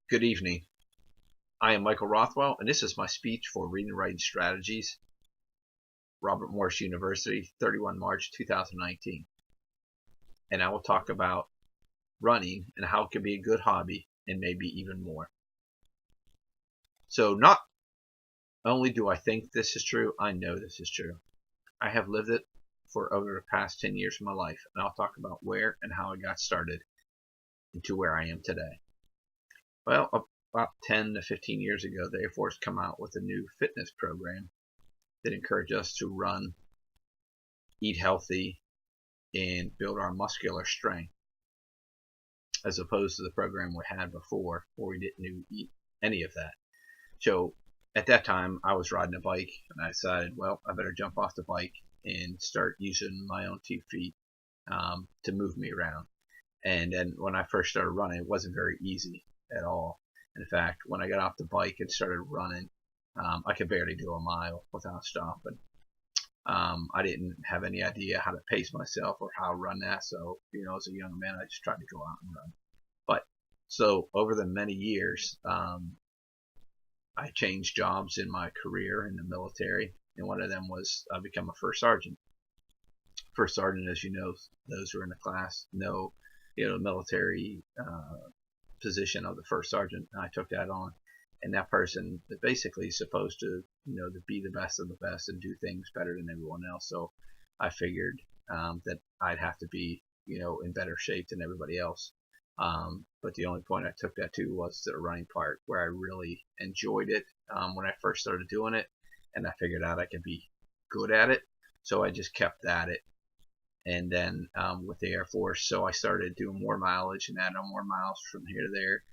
Good evening. I am Michael Rothwell, and this is my speech for Reading and Writing Strategies, Robert Morris University, 31 March 2019. And I will talk about running and how it can be a good hobby and maybe even more. So not only do I think this is true, I know this is true. I have lived it for over the past 10 years of my life, and I'll talk about where and how I got started into where I am today. Well, about 10 to 15 years ago, the Air Force came out with a new fitness program that encouraged us to run, eat healthy, and build our muscular strength, as opposed to the program we had before where we didn't eat any of that. So at that time, I was riding a bike, and I decided, well, I better jump off the bike and start using my own 2 feet to move me around. And then when I first started running, it wasn't very easy at all. In fact, when I got off the bike and started running, I could barely do a mile without stopping. I didn't have any idea how to pace myself or how to run that. So, as a young man, I just tried to go out and run. But so over the many years, I changed jobs in my career in the military, and one of them was I become a first sergeant. First sergeant, as you know, those who are in the class know, the military position of the first sergeant. And I took that on, and that person is basically supposed to, to be the best of the best and do things better than everyone else. So I figured that I'd have to be, in better shape than everybody else. But the only point I took that to was the running part, where I really enjoyed it when I first started doing it, and I figured out I could be good at it. So I just kept at it. And then with the Air Force, so I started doing more mileage and adding on more miles from here to there.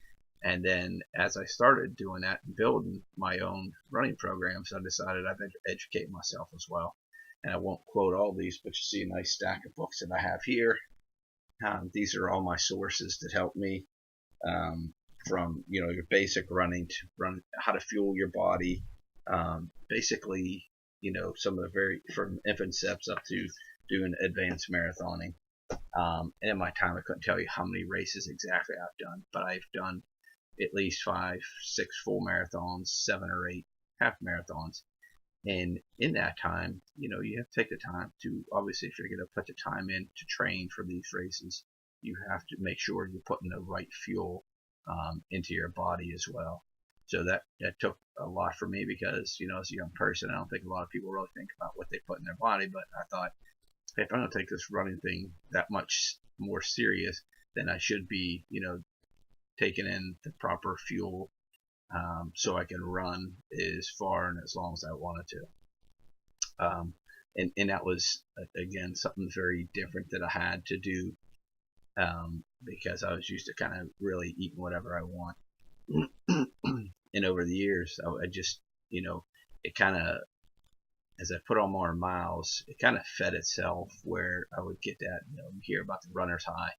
And then as I started doing that and building my own running programs, I decided I'd educate myself as well. And I won't quote all these, but you see a nice stack of books that I have here. These are all my sources that help me, from your basic running to run, how to fuel your body, basically, some of the from infant steps up to doing advanced marathoning. And in my time, I couldn't tell you how many races exactly I've done, but I've done at least 5, 6 full marathons, 7 or 8 half marathons. And in that time, you have to take the time to, obviously, if you're going to put the time in to train for these races, you have to make sure you're putting the right fuel into your body as well. So that took a lot for me because, as a young person, I don't think a lot of people really think about what they put in their body. But I thought, hey, if I'm going to take this running thing that much more serious, then I should be, taking in the proper fuel so I can run as far and as long as I wanted to. And that was, again, something very different that I had to do because I was used to kind of really eating whatever I want. And over the years, I just, it kind of, as I put on more miles, it kind of fed itself where I would get that, you hear about the runner's high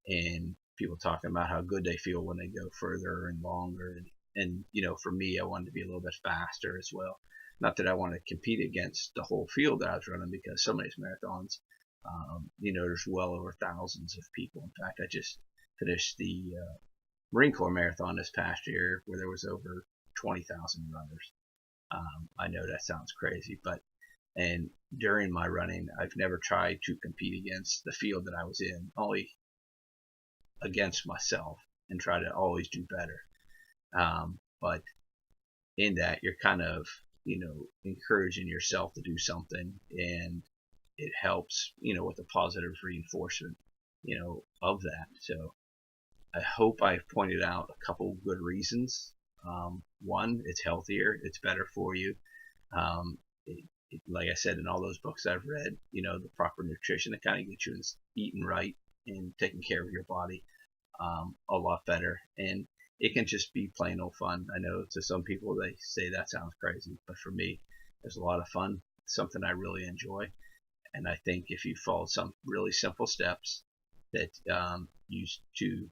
and people talking about how good they feel when they go further and longer. And for me, I wanted to be a little bit faster as well. Not that I want to compete against the whole field that I was running, because some of these marathons, there's well over thousands of people. In fact, I just finished the Marine Corps marathon this past year where there was over 20,000 runners. I know that sounds crazy, and during my running, I've never tried to compete against the field that I was in, only against myself, and try to always do better. But in that, you're kind of, encouraging yourself to do something, and it helps, with the positive reinforcement, of that. So I hope I've pointed out a couple good reasons. One, it's healthier, it's better for you. Like I said, in all those books I've read, the proper nutrition that kind of gets you eating right and taking care of your body a lot better. And it can just be plain old fun. I know to some people they say that sounds crazy, but for me, there's a lot of fun. It's something I really enjoy. And I think if you follow some really simple steps that you too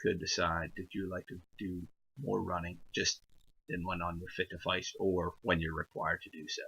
could decide that you like to do more running just than when on your fit device or when you're required to do so.